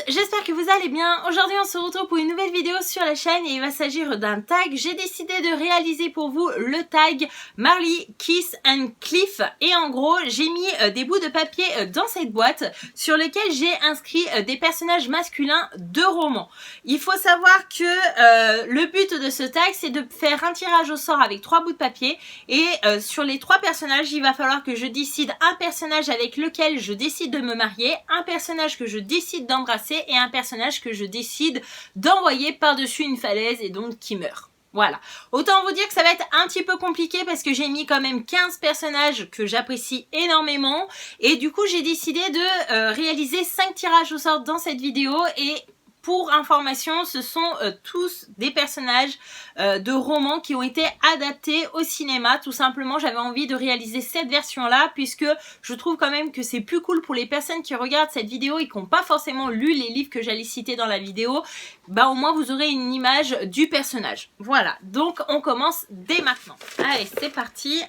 j'espère que vous allez bien. Aujourd'hui on se retrouve pour une nouvelle vidéo sur la chaîne et il va s'agir d'un tag. J'ai décidé de réaliser pour vous le tag Marley, Kiss and Cliff. Et en gros j'ai mis des bouts de papier dans cette boîte sur lesquels j'ai inscrit des personnages masculins de romans. Il faut savoir que le but de ce tag c'est de faire un tirage au sort avec 3 bouts de papier. Et sur les 3 personnages il va falloir que je décide un personnage avec lequel je décide de me marier, un personnage que je décide d'embrasser et un personnage que je décide d'envoyer par-dessus une falaise et donc qui meurt. Voilà. Autant vous dire que ça va être un petit peu compliqué parce que j'ai mis quand même 15 personnages que j'apprécie énormément et du coup j'ai décidé de réaliser 5 tirages au sort dans cette vidéo. Et pour information, ce sont tous des personnages de romans qui ont été adaptés au cinéma. Tout simplement, j'avais envie de réaliser cette version-là puisque je trouve quand même que c'est plus cool pour les personnes qui regardent cette vidéo et qui n'ont pas forcément lu les livres que j'allais citer dans la vidéo. Bah au moins vous aurez une image du personnage. Voilà, donc on commence dès maintenant. Allez, c'est parti.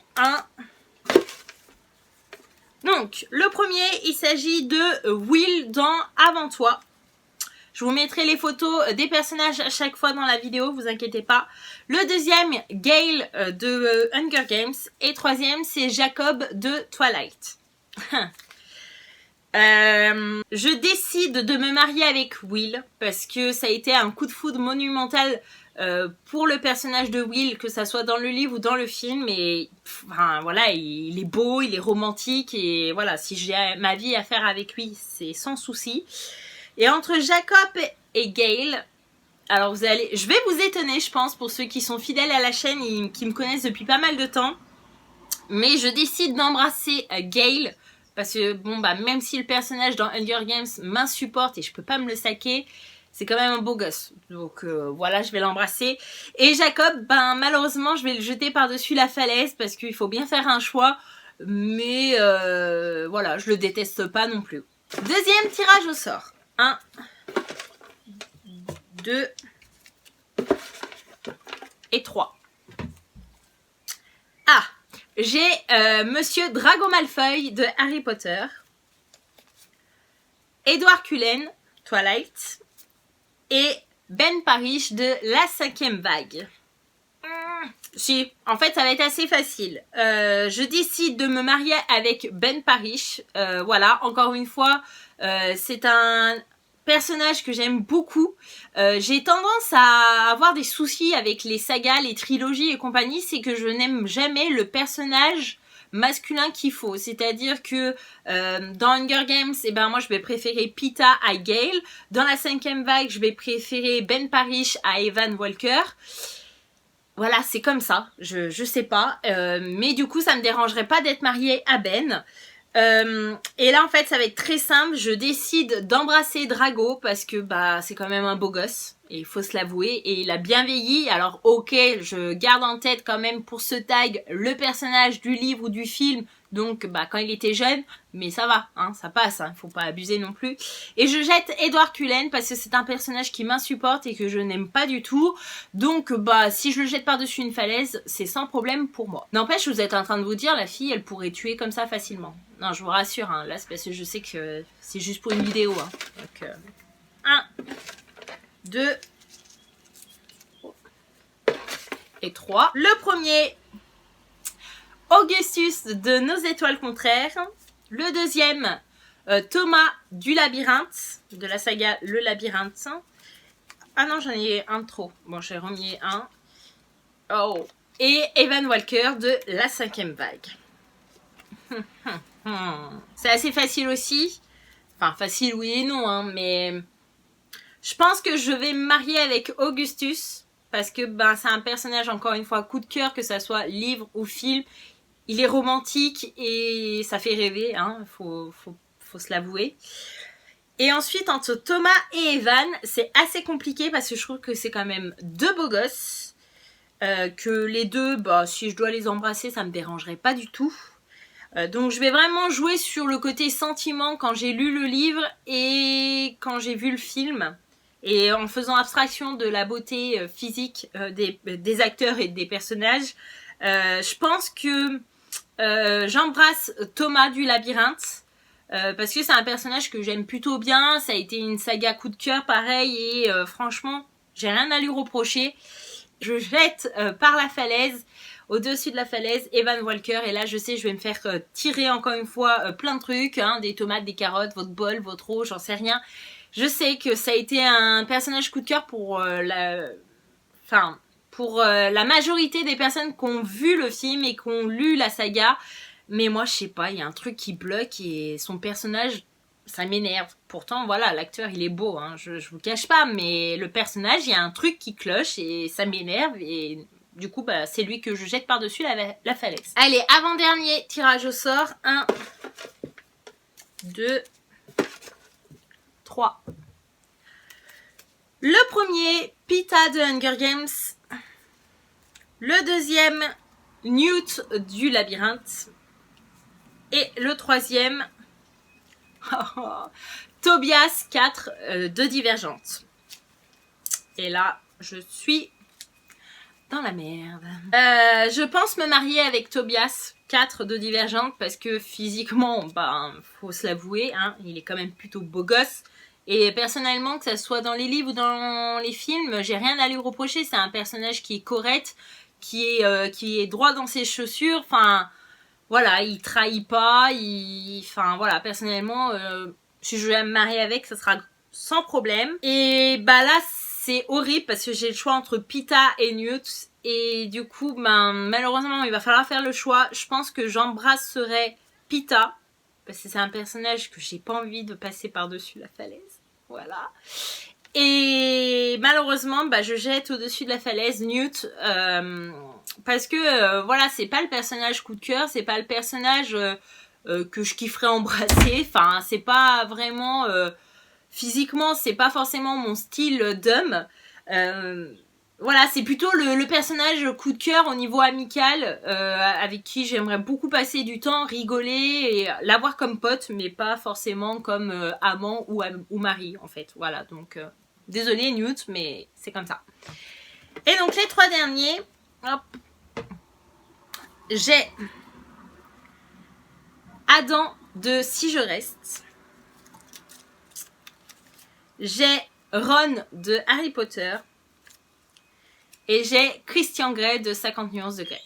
Donc, le premier, il s'agit de Will dans Avant toi. Je vous mettrai les photos des personnages à chaque fois dans la vidéo, vous inquiétez pas. Le deuxième, Gale de Hunger Games. Et troisième, c'est Jacob de Twilight. Je décide de me marier avec Will parce que ça a été un coup de foudre monumental pour le personnage de Will, que ça soit dans le livre ou dans le film. Et enfin, voilà, il est beau, il est romantique et voilà, si j'ai ma vie à faire avec lui, c'est sans souci. Et entre Jacob et Gale, alors je vais vous étonner je pense pour ceux qui sont fidèles à la chaîne et qui me connaissent depuis pas mal de temps. Mais je décide d'embrasser Gale parce que bon bah même si le personnage dans Hunger Games m'insupporte et je peux pas me le saquer, c'est quand même un beau gosse. Donc voilà, je vais l'embrasser. Et Jacob, ben malheureusement je vais le jeter par-dessus la falaise parce qu'il faut bien faire un choix. Mais voilà, je le déteste pas non plus. Deuxième tirage au sort. 1, 2 et 3. Ah, j'ai Monsieur Drago Malfoy de Harry Potter, Edward Cullen, Twilight, et Ben Parrish de La 5e vague. Si, en fait ça va être assez facile. Je décide de me marier avec Ben Parrish. Voilà, encore une fois, c'est un personnage que j'aime beaucoup. J'ai tendance à avoir des soucis avec les sagas, les trilogies et compagnie, c'est que je n'aime jamais le personnage masculin qu'il faut. C'est-à-dire que dans Hunger Games, eh ben, moi je vais préférer Peeta à Gale. Dans la 5e vague, je vais préférer Ben Parrish à Evan Walker. Voilà, c'est comme ça, je sais pas, mais du coup ça me dérangerait pas d'être mariée à Ben. Et là en fait ça va être très simple, je décide d'embrasser Drago parce que bah c'est quand même un beau gosse, et il faut se l'avouer, et il a bien vieilli. Alors ok, je garde en tête quand même pour ce tag le personnage du livre ou du film, donc bah quand il était jeune, mais ça va, hein, ça passe, hein, faut pas abuser non plus. Et je jette Edward Cullen parce que c'est un personnage qui m'insupporte et que je n'aime pas du tout, donc bah si je le jette par-dessus une falaise, c'est sans problème pour moi. N'empêche, vous êtes en train de vous dire, la fille elle pourrait tuer comme ça facilement. Non, je vous rassure, hein, là c'est parce que je sais que c'est juste pour une vidéo. Hein. Donc, 1, 2 et 3. Le premier, Augustus de Nos étoiles contraires. Le deuxième, Thomas du labyrinthe, de la saga Le labyrinthe. Ah non, j'en ai un de trop. Bon, j'ai remis un. Oh. Et Evan Walker de la 5e vague. C'est assez facile aussi. Enfin, facile oui et non, hein, mais je pense que je vais me marier avec Augustus parce que ben, c'est un personnage, encore une fois, coup de cœur, que ça soit livre ou film. Il est romantique et ça fait rêver, hein, faut se l'avouer. Et ensuite, entre Thomas et Evan, c'est assez compliqué parce que je trouve que c'est quand même 2 beaux gosses. Que les deux, bah, si je dois les embrasser, ça me dérangerait pas du tout. Donc je vais vraiment jouer sur le côté sentiment quand j'ai lu le livre et quand j'ai vu le film. Et en faisant abstraction de la beauté physique des acteurs et des personnages, je pense que j'embrasse Thomas du labyrinthe parce que c'est un personnage que j'aime plutôt bien. Ça a été une saga coup de cœur pareil et franchement j'ai rien à lui reprocher. Je jette par la falaise, au-dessus de la falaise, Evan Walker. Et là je sais je vais me faire tirer encore une fois plein de trucs, hein, des tomates, des carottes, votre bol, votre eau, j'en sais rien. Je sais que ça a été un personnage coup de cœur pour la majorité des personnes qui ont vu le film et qui ont lu la saga. Mais moi, je sais pas, il y a un truc qui bloque et son personnage, ça m'énerve. Pourtant, voilà, l'acteur, il est beau, hein, je vous cache pas. Mais le personnage, il y a un truc qui cloche et ça m'énerve. Et du coup, bah, c'est lui que je jette par-dessus la falaise. Allez, avant-dernier tirage au sort. 1, 2, 3. Le premier, Peeta de Hunger Games. Le deuxième, Newt du Labyrinthe. Et le troisième, Tobias 4 de Divergente. Et là, je suis dans la merde. Je pense me marier avec Tobias 4 de Divergente parce que physiquement, bah, faut se l'avouer, hein, il est quand même plutôt beau gosse. Et personnellement, que ça soit dans les livres ou dans les films, j'ai rien à lui reprocher. C'est un personnage qui est correct, qui est droit dans ses chaussures. Enfin, voilà, il trahit pas. Enfin, voilà, personnellement, si je vais me marier avec, ça sera sans problème. Et bah là, c'est horrible parce que j'ai le choix entre Peeta et Newt. Et du coup, ben, malheureusement, il va falloir faire le choix. Je pense que j'embrasserai Peeta. Parce que c'est un personnage que j'ai pas envie de passer par-dessus la falaise. Voilà. Et malheureusement, bah, je jette au-dessus de la falaise Newt. Parce que, voilà, c'est pas le personnage coup de cœur. C'est pas le personnage que je kifferais embrasser. Enfin, c'est pas vraiment... physiquement, c'est pas forcément mon style d'homme. Voilà, c'est plutôt le personnage coup de cœur au niveau amical, avec qui j'aimerais beaucoup passer du temps, rigoler et l'avoir comme pote, mais pas forcément comme amant ou mari, en fait. Voilà, donc désolé Newt, mais c'est comme ça. Et donc les trois derniers, hop, j'ai Adam de Si je reste, j'ai Ron de Harry Potter, et j'ai Christian Grey de 50 nuances de Grey.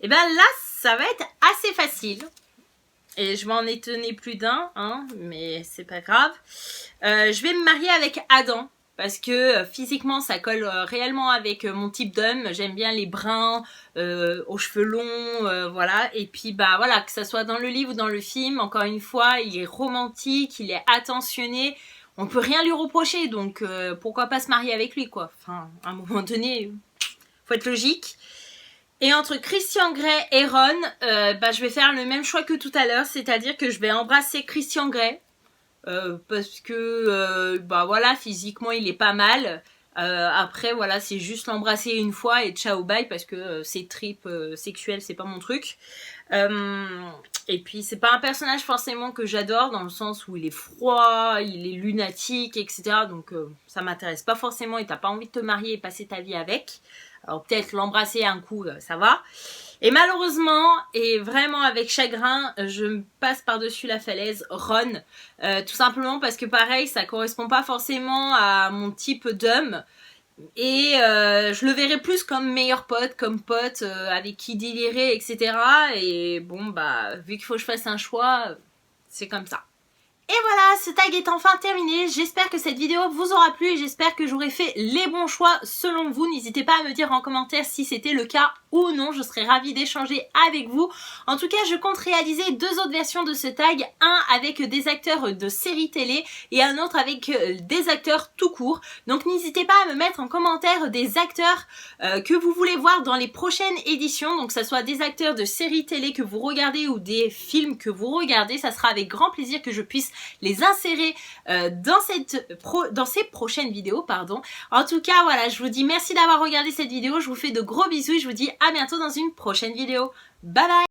Et ben là, ça va être assez facile. Et je m'en étonnais plus d'un, hein, mais c'est pas grave. Je vais me marier avec Adam. Parce que physiquement, ça colle réellement avec mon type d'homme. J'aime bien les bruns, aux cheveux longs, voilà. Et puis, bah voilà, que ça soit dans le livre ou dans le film, encore une fois, il est romantique, il est attentionné. On peut rien lui reprocher, donc pourquoi pas se marier avec lui, quoi. Enfin, à un moment donné, faut être logique. Et entre Christian Grey et Ron, bah, je vais faire le même choix que tout à l'heure, c'est-à-dire que je vais embrasser Christian Grey. Parce que, bah voilà, physiquement, il est pas mal. Après, voilà, c'est juste l'embrasser une fois et ciao, bye, parce que ses tripes sexuelles, c'est pas mon truc. Et puis c'est pas un personnage forcément que j'adore dans le sens où il est froid, il est lunatique, etc. Donc ça m'intéresse pas forcément et t'as pas envie de te marier et passer ta vie avec. Alors peut-être l'embrasser un coup, ça va. Et malheureusement, et vraiment avec chagrin, je me passe par-dessus la falaise Ron. Tout simplement parce que pareil, ça correspond pas forcément à mon type d'homme. Et je le verrais plus comme meilleur pote, comme pote avec qui délirer, etc. Et bon, bah, vu qu'il faut que je fasse un choix, c'est comme ça. Et voilà, ce tag est enfin terminé. J'espère que cette vidéo vous aura plu et j'espère que j'aurai fait les bons choix selon vous. N'hésitez pas à me dire en commentaire si c'était le cas ou non. Je serais ravie d'échanger avec vous. En tout cas, je compte réaliser 2 autres versions de ce tag. Un avec des acteurs de séries télé et un autre avec des acteurs tout court. Donc n'hésitez pas à me mettre en commentaire des acteurs que vous voulez voir dans les prochaines éditions. Donc que ce soit des acteurs de séries télé que vous regardez ou des films que vous regardez. Ça sera avec grand plaisir que je puisse les insérer dans ces prochaines vidéos, pardon. En tout cas, voilà, je vous dis merci d'avoir regardé cette vidéo. Je vous fais de gros bisous et je vous dis à bientôt dans une prochaine vidéo. Bye bye!